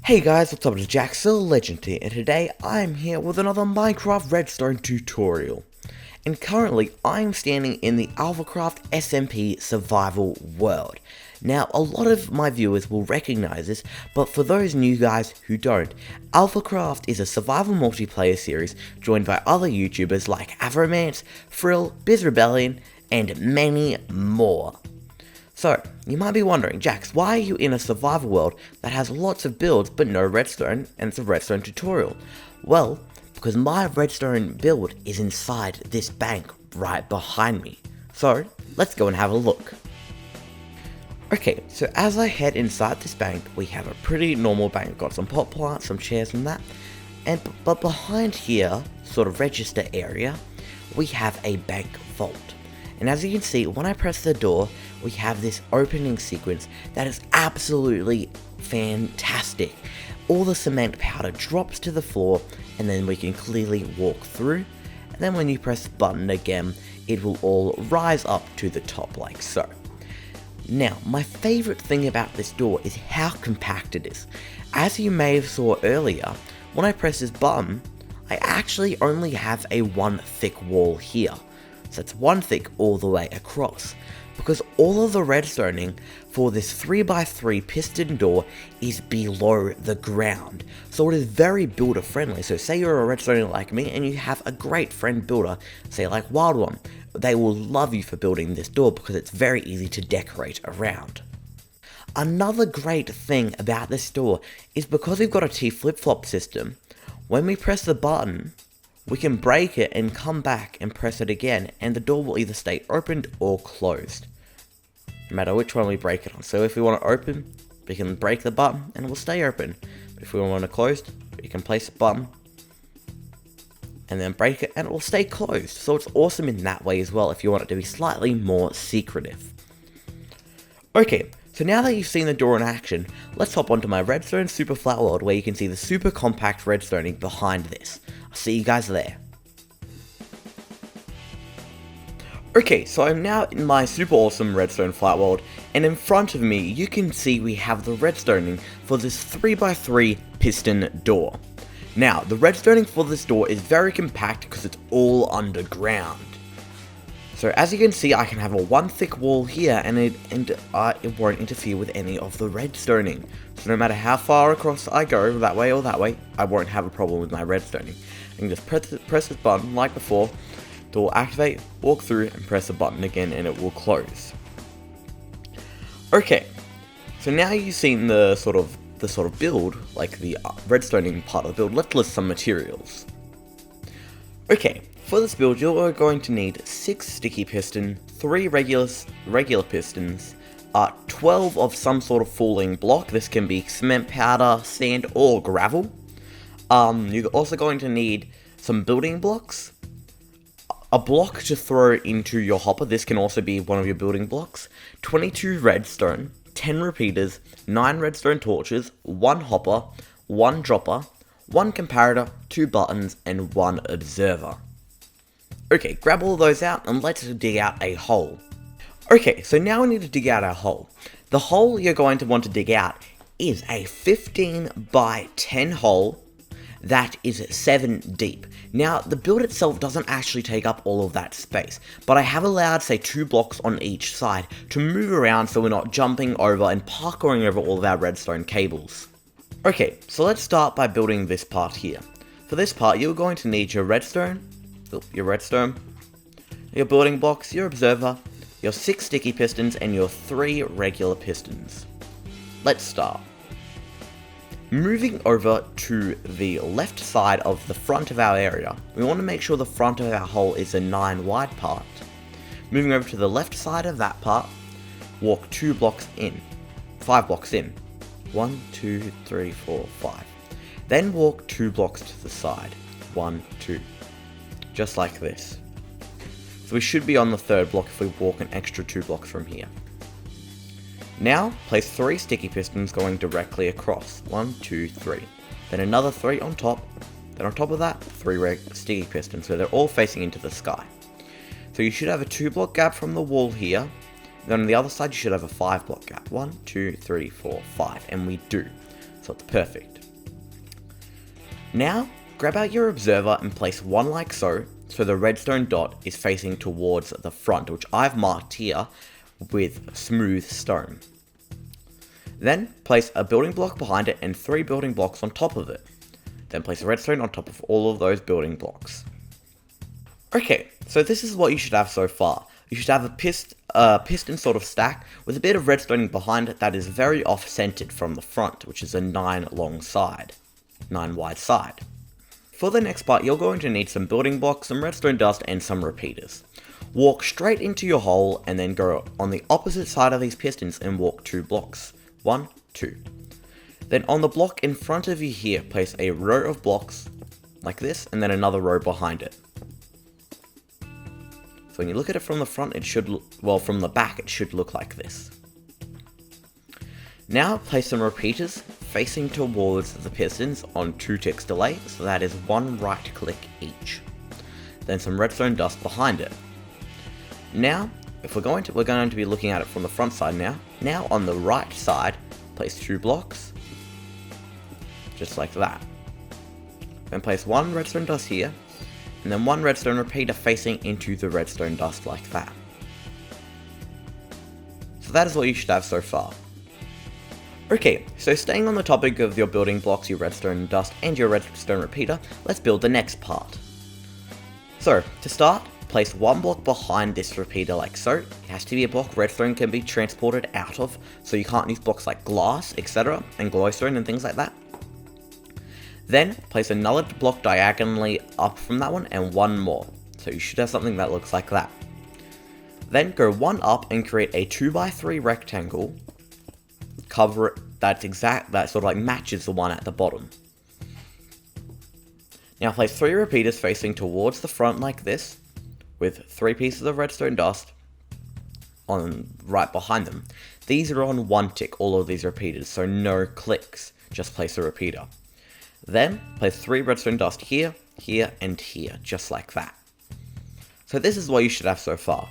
Hey guys, what's up? It's jjaaxxthelegend here, and today I'm here with another Minecraft Redstone tutorial. And currently, I'm standing in the AlphaCraft SMP survival world. Now, a lot of my viewers will recognize this, but for those new guys who don't, AlphaCraft is a survival multiplayer series joined by other YouTubers like Avromance, Frill, BizRebellion, and many more. So, you might be wondering, Jax, why are you in a survival world that has lots of builds but no redstone, and it's a redstone tutorial? Well, because my redstone build is inside this bank right behind me. So, let's go and have a look. Okay, so as I head inside this bank, we have a pretty normal bank. We've got some pot plants, some chairs and that. But behind here, sort of register area, we have a bank vault. And as you can see, when I press the door, we have this opening sequence that is absolutely fantastic. All the cement powder drops to the floor, and then we can clearly walk through. And then when you press the button again, it will all rise up to the top like so. Now, my favorite thing about this door is how compact it is. As you may have saw earlier, when I press this button, I actually only have a one thick wall here. So it's one thick all the way across, because all of the redstoning for this 3x3 piston door is below the ground, so it is very builder friendly. So say you're a redstoner like me and you have a great friend builder, say like Wild One, they will love you for building this door because it's very easy to decorate around. Another great thing about this door is because we've got a T flip-flop system, when we press the button, we can break it and come back and press it again, and the door will either stay opened or closed, no matter which one we break it on. So if we want to open, we can break the button and it will stay open. But if we want it closed, we can place the button and then break it and it will stay closed. So it's awesome in that way as well if you want it to be slightly more secretive. Okay, so now that you've seen the door in action, let's hop onto my redstone super flat world where you can see the super compact redstoning behind this. I'll see you guys there. Okay, so I'm now in my super awesome redstone flat world, and in front of me you can see we have the redstoning for this 3x3 piston door. Now, the redstoning for this door is very compact because it's all underground. So as you can see, I can have a one thick wall here, and it won't interfere with any of the redstoning. So no matter how far across I go, that way or that way, I won't have a problem with my redstoning. I can just press this button like before, door will activate, walk through, and press the button again, and it will close. Okay, so now you've seen the sort of build, like the redstoning part of the build. Let's list some materials. Okay. For this build, you're going to need 6 sticky piston, 3 regular pistons, 12 of some sort of falling block. This can be cement powder, sand, or gravel. You're also going to need some building blocks, a block to throw into your hopper. This can also be one of your building blocks, 22 redstone, 10 repeaters, 9 redstone torches, 1 hopper, 1 dropper, 1 comparator, 2 buttons, and 1 observer. Okay, grab all those out and let's dig out a hole. Okay, so now we need to dig out our hole. The hole you're going to want to dig out is a 15 by 10 hole that is 7 deep. Now, the build itself doesn't actually take up all of that space, but I have allowed, say, 2 blocks on each side to move around so we're not jumping over and parkouring over all of our redstone cables. Okay, so let's start by building this part here. For this part, you're going to need your redstone, your building blocks, your observer, your 6 sticky pistons, and your 3 regular pistons. Let's start. Moving over to the left side of the front of our area, we want to make sure the front of our hole is a 9 wide part. Moving over to the left side of that part, walk 5 blocks in. 1, 2, 3, 4, 5. Then walk 2 blocks to the side. 1, 2. Just like this. So we should be on the 3rd block if we walk an extra 2 blocks from here. Now, place 3 sticky pistons going directly across. 1, 2, 3. Then another 3 on top. Then on top of that, 3 sticky pistons, so they're all facing into the sky. So you should have a 2 block gap from the wall here. Then on the other side, you should have a 5 block gap. 1, 2, 3, 4, 5. And we do. So it's perfect. Now, grab out your observer and place one like so the redstone dot is facing towards the front, which I've marked here with smooth stone. Then, place a building block behind it and 3 building blocks on top of it. Then place a redstone on top of all of those building blocks. Okay, so this is what you should have so far. You should have a piston sort of stack with a bit of redstone behind it that is very off-centered from the front, which is a 9 wide side. For the next part, you're going to need some building blocks, some redstone dust, and some repeaters. Walk straight into your hole and then go on the opposite side of these pistons and walk 2 blocks. 1, 2. Then on the block in front of you here, place a row of blocks like this, and then another row behind it. So when you look at it from the front, from the back, it should look like this. Now place some repeaters facing towards the pistons on 2 ticks delay, so that is 1 right click each. Then some redstone dust behind it. Now, if we're going to be looking at it from the front side now. Now on the right side, place 2 blocks, just like that. Then place 1 redstone dust here, and then 1 redstone repeater facing into the redstone dust like that. So that is what you should have so far. Okay, so staying on the topic of your building blocks, your redstone dust, and your redstone repeater, let's build the next part. So, to start, place 1 block behind this repeater like so. It has to be a block redstone can be transported out of, so you can't use blocks like glass, etc., and glowstone and things like that. Then, place another block diagonally up from that one, and 1 more. So you should have something that looks like that. Then go 1 up and create a 2x3 rectangle. Cover it, that sort of like matches the one at the bottom. Now place 3 repeaters facing towards the front like this, with 3 pieces of redstone dust on right behind them. These are on 1 tick, all of these repeaters, so no clicks, just place a repeater. Then place 3 redstone dust here, here, and here, just like that. So this is what you should have so far.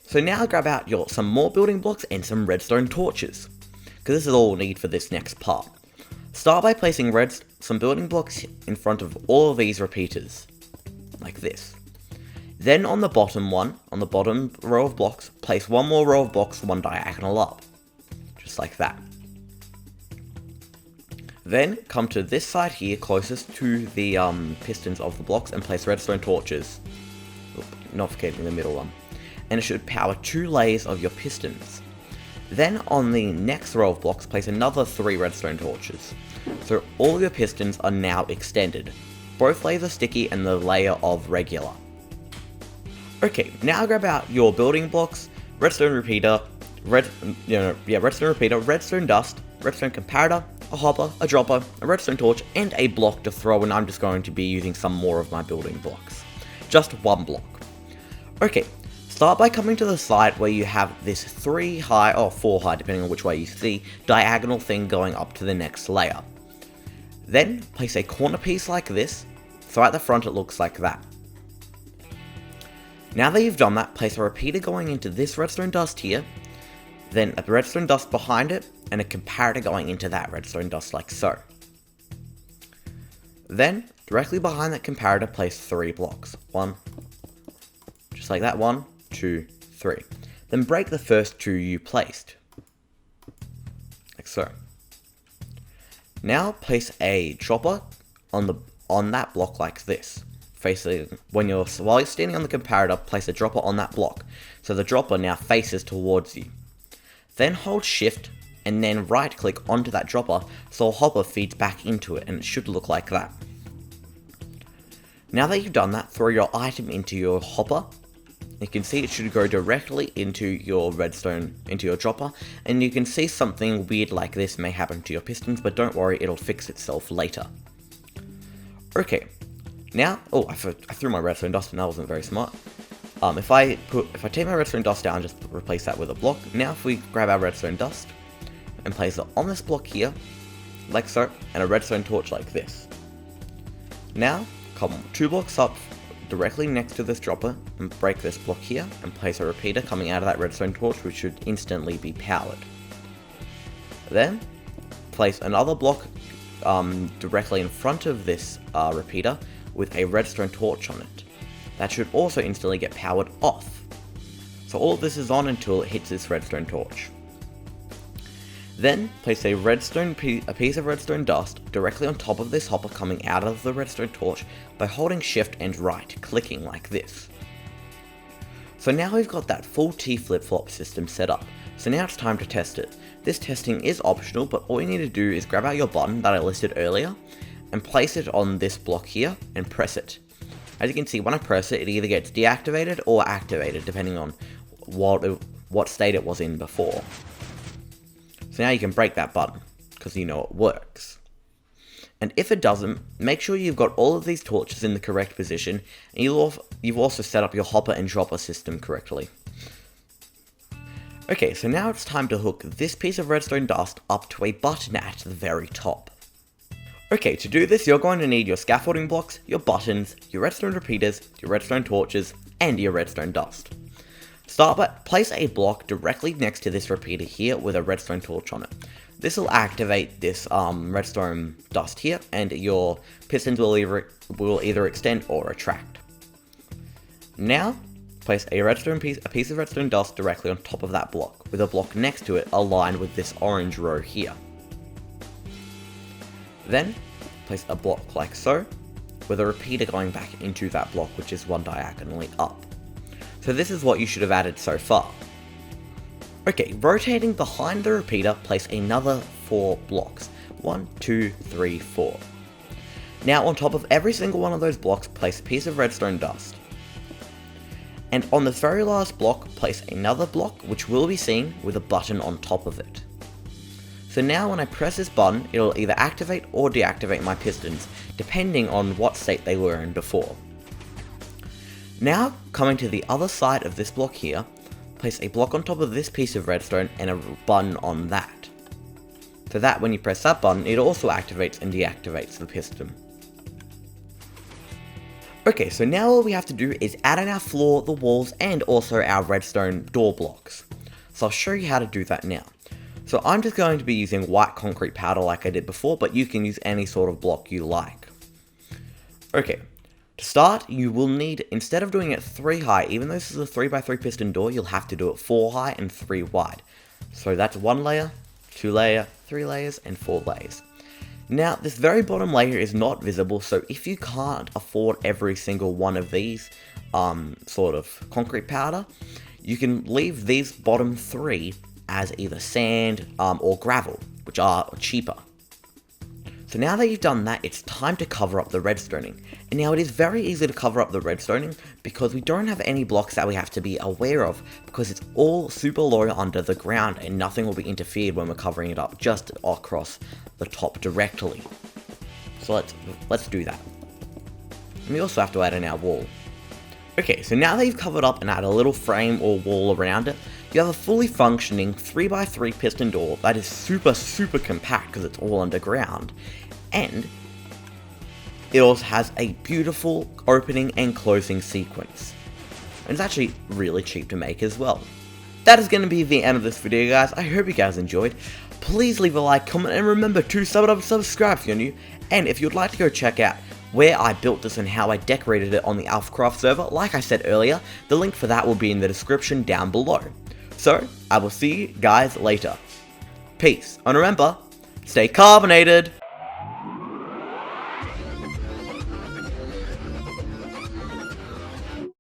So now grab out some more building blocks and some redstone torches, because this is all we'll need for this next part. Start by placing some building blocks in front of all of these repeaters, like this. Then on the bottom row of blocks, place 1 more row of blocks, 1 diagonal up, just like that. Then come to this side here, closest to the pistons of the blocks, and place redstone torches. Not forgetting the middle one. And it should power 2 layers of your pistons. Then on the next row of blocks, place another 3 redstone torches. So all your pistons are now extended. Both layers are sticky and the layer of regular. Okay, now grab out your building blocks, redstone repeater, redstone dust, redstone comparator, a hopper, a dropper, a redstone torch, and a block to throw, and I'm just going to be using some more of my building blocks. Just 1 block. Okay, start by coming to the side where you have this 3 high, or 4 high, depending on which way you see, diagonal thing going up to the next layer. Then, place a corner piece like this, so at the front it looks like that. Now that you've done that, place a repeater going into this redstone dust here, then a redstone dust behind it, and a comparator going into that redstone dust like so. Then, directly behind that comparator, place 3 blocks. 1, just like that, 1, 2, 3. Then break the first 2 you placed, like so. Now place a dropper on that block like this. While you're standing on the comparator, place a dropper on that block, so the dropper now faces towards you. Then hold shift and then right click onto that dropper so a hopper feeds back into it, and it should look like that. Now that you've done that, throw your item into your hopper. You can see it should go directly into your redstone, into your dropper, and you can see something weird like this may happen to your pistons, but don't worry, it'll fix itself later. Okay, now, I threw my redstone dust and that wasn't very smart. If I take my redstone dust down, just replace that with a block. Now if we grab our redstone dust and place it on this block here, like so, and a redstone torch like this. Now, come 2 blocks up directly next to this dropper and break this block here and place a repeater coming out of that redstone torch, which should instantly be powered. Then, place another block directly in front of this repeater with a redstone torch on it. That should also instantly get powered off. So all of this is on until it hits this redstone torch. Then place a piece of redstone dust directly on top of this hopper coming out of the redstone torch by holding shift and right, clicking like this. So now we've got that full T flip-flop system set up, so now it's time to test it. This testing is optional, but all you need to do is grab out your button that I listed earlier and place it on this block here and press it. As you can see, when I press it, it either gets deactivated or activated depending on what state it was in before. So now you can break that button because you know it works. And if it doesn't, make sure you've got all of these torches in the correct position, and you've also set up your hopper and dropper system correctly. Okay, so now it's time to hook this piece of redstone dust up to a button at the very top. Okay, to do this, you're going to need your scaffolding blocks, your buttons, your redstone repeaters, your redstone torches, and your redstone dust. Start by place a block directly next to this repeater here with a redstone torch on it. This will activate this redstone dust here, and your pistons will either extend or retract. Now, place a piece of redstone dust directly on top of that block, with a block next to it aligned with this orange row here. Then, place a block like so, with a repeater going back into that block, which is one diagonally up. So this is what you should have added so far. Okay, rotating behind the repeater, place another 4 blocks. 1, 2, 3, 4. Now on top of every single one of those blocks, place a piece of redstone dust. And on the very last block, place another block, which will be seen with a button on top of it. So now when I press this button, it'll either activate or deactivate my pistons, depending on what state they were in before. Now, coming to the other side of this block here, place a block on top of this piece of redstone and a button on that. So that when you press that button, it also activates and deactivates the piston. Okay, so now all we have to do is add in our floor, the walls, and also our redstone door blocks. So I'll show you how to do that now. So I'm just going to be using white concrete powder like I did before, but you can use any sort of block you like. Okay. To start, you will need, instead of doing it 3 high, even though this is a 3x3 piston door, you'll have to do it 4 high and 3 wide. So that's 1 layer, 2 layer, 3 layers, and 4 layers. Now, this very bottom layer is not visible, so if you can't afford every single one of these sort of concrete powder, you can leave these bottom 3 as either sand or gravel, which are cheaper. So now that you've done that, it's time to cover up the redstoning. And now it is very easy to cover up the redstoning because we don't have any blocks that we have to be aware of, because it's all super low under the ground and nothing will be interfered when we're covering it up just across the top directly. So let's do that. And we also have to add in our wall. Okay, so now that you've covered up and add a little frame or wall around it, you have a fully functioning 3x3 piston door that is super compact because it's all underground, and it also has a beautiful opening and closing sequence. And it's actually really cheap to make as well. That is going to be the end of this video, guys. I hope you guys enjoyed. Please leave a like, comment, and remember to subscribe if you're new. And if you'd like to go check out where I built this and how I decorated it on the AlphaCraft server, like I said earlier, the link for that will be in the description down below. So, I will see you guys later. Peace, and remember, stay carbonated!